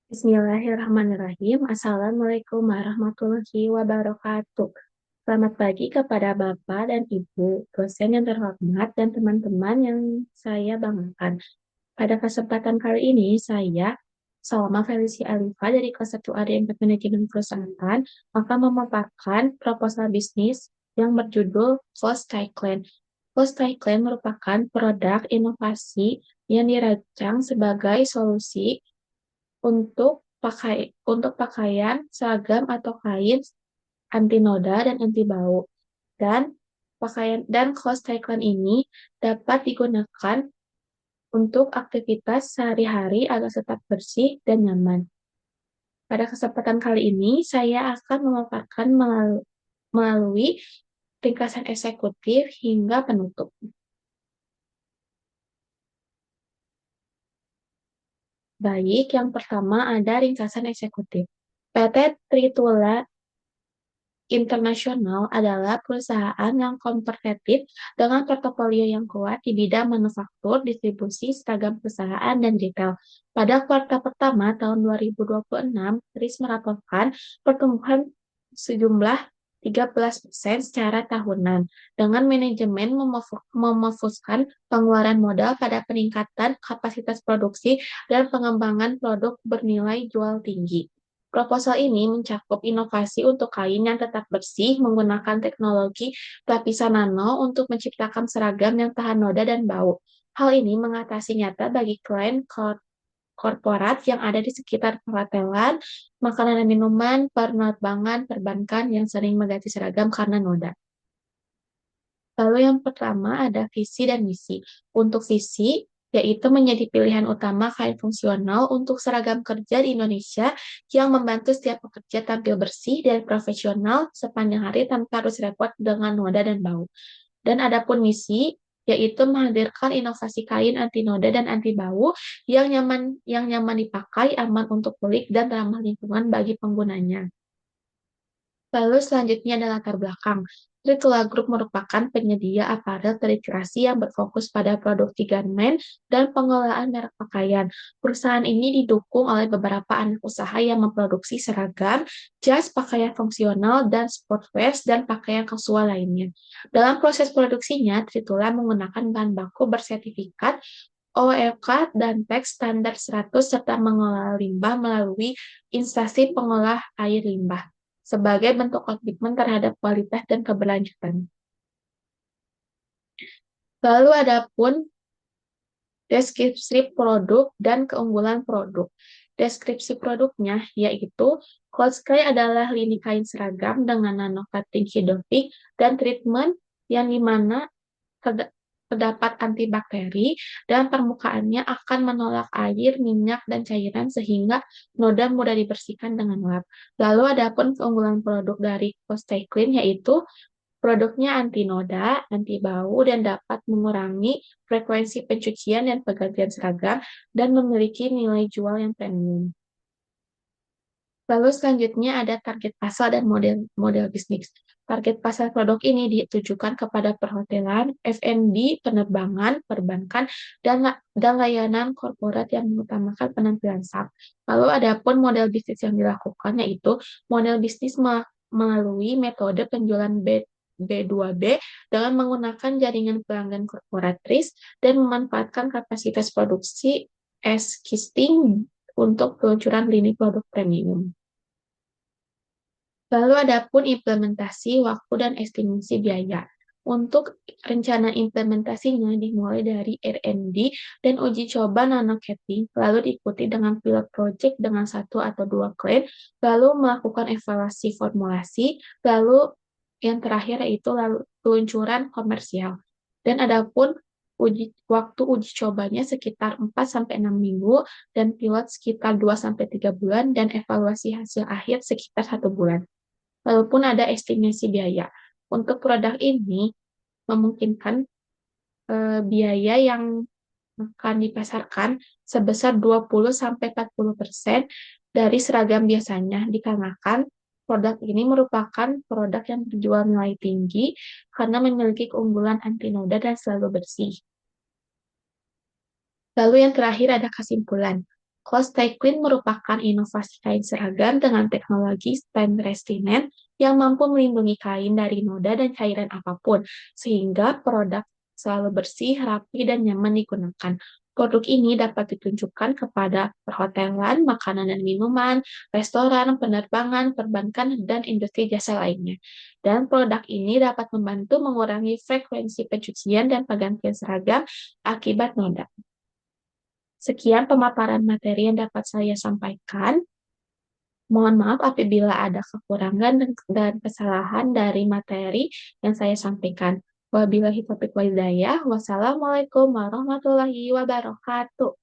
Bismillahirrahmanirrahim. Assalamualaikum warahmatullahi wabarakatuh. Selamat pagi kepada Bapak dan Ibu, dosen yang terhormat, dan teman-teman yang saya banggakan. Pada kesempatan kali ini, saya, Salma Felicia Alifa dari kelas 1A D4 Manajemen Perusahaan, akan memaparkan proposal bisnis yang berjudul Closed Cyclen. Closed Cyclen merupakan produk inovasi yang dirancang sebagai solusi untuk pakaian, seragam atau kain anti noda dan anti bau. Dan cloth cyclen ini dapat digunakan untuk aktivitas sehari-hari agar tetap bersih dan nyaman. Pada kesempatan kali ini, saya akan memaparkan melalui ringkasan eksekutif hingga penutup. Baik, yang pertama ada ringkasan eksekutif. PT Tritula Internasional adalah perusahaan yang kompetitif dengan portofolio yang kuat di bidang manufaktur, distribusi, seragam perusahaan, dan retail. Pada kuartal pertama tahun 2026, TRIS melaporkan pertumbuhan sejumlah 13% secara tahunan, dengan manajemen memfokuskan pengeluaran modal pada peningkatan kapasitas produksi dan pengembangan produk bernilai jual tinggi. Proposal ini mencakup inovasi untuk kain yang tetap bersih menggunakan teknologi lapisan nano untuk menciptakan seragam yang tahan noda dan bau. Hal ini mengatasi nyata bagi klien korporat yang ada di sekitar perhotelan, makanan dan minuman, penerbangan, perbankan yang sering mengganti seragam karena noda. Lalu yang pertama ada visi dan misi. Untuk visi, yaitu menjadi pilihan utama kain fungsional untuk seragam kerja di Indonesia yang membantu setiap pekerja tampil bersih dan profesional sepanjang hari tanpa harus repot dengan noda dan bau. Dan adapun misi, yaitu menghadirkan inovasi kain anti noda dan anti bau yang nyaman dipakai, aman untuk kulit dan ramah lingkungan bagi penggunanya. Lalu selanjutnya adalah latar belakang. Tritula Group merupakan penyedia aparel terkreasi yang berfokus pada produksi garmen dan pengelolaan merek pakaian. Perusahaan ini didukung oleh beberapa anak usaha yang memproduksi seragam, jas, pakaian fungsional, dan sportwear dan pakaian kasual lainnya. Dalam proses produksinya, Tritula menggunakan bahan baku bersertifikat OEK dan PEX standar 100 serta mengolah limbah melalui instasi pengolah air limbah sebagai bentuk komitmen terhadap kualitas dan keberlanjutan. Lalu adapun deskripsi produk dan keunggulan produk. Deskripsi produknya yaitu Cloud Sky adalah lini kain seragam dengan nano cutting hidrophilic dan treatment yang dimana terdapat antibakteri dan permukaannya akan menolak air, minyak, dan cairan sehingga noda mudah dibersihkan dengan lap. Lalu adapun keunggulan produk dari Cloud yaitu produknya anti noda, anti bau, dan dapat mengurangi frekuensi pencucian dan penggantian seragam dan memiliki nilai jual yang premium. Lalu selanjutnya ada target pasar dan model bisnis. Target pasar produk ini ditujukan kepada perhotelan, F&B, penerbangan, perbankan, dan layanan korporat yang mengutamakan penampilan SAP. Lalu ada pun model bisnis yang dilakukan yaitu model bisnis melalui metode penjualan B2B dengan menggunakan jaringan pelanggan korporatris dan memanfaatkan kapasitas produksi existing untuk peluncuran lini produk premium. Lalu adapun implementasi waktu dan estimasi biaya. Untuk rencana implementasinya dimulai dari R&D dan uji coba nanocapping, lalu diikuti dengan pilot project dengan 1 atau 2 klien, lalu melakukan evaluasi formulasi, lalu yang terakhir yaitu peluncuran komersial. Dan adapun waktu uji cobanya sekitar 4-6 minggu dan pilot sekitar 2-3 bulan dan evaluasi hasil akhir sekitar 1 bulan. Walaupun ada estimasi biaya. Untuk produk ini memungkinkan biaya yang akan dipasarkan sebesar 20-40% dari seragam biasanya, dikarenakan produk ini merupakan produk yang berjual nilai tinggi karena memiliki keunggulan anti noda dan selalu bersih. Lalu yang terakhir ada kesimpulan. Close Tie Clean merupakan inovasi kain seragam dengan teknologi stain resistant yang mampu melindungi kain dari noda dan cairan apapun, sehingga produk selalu bersih, rapi, dan nyaman digunakan. Produk ini dapat ditunjukkan kepada perhotelan, makanan dan minuman, restoran, penerbangan, perbankan, dan industri jasa lainnya. Dan produk ini dapat membantu mengurangi frekuensi pencucian dan penggantian seragam akibat noda. Sekian pemaparan materi yang dapat saya sampaikan. Mohon maaf apabila ada kekurangan dan kesalahan dari materi yang saya sampaikan. Wabillahi taufiq wal hidayah. Wassalamualaikum warahmatullahi wabarakatuh.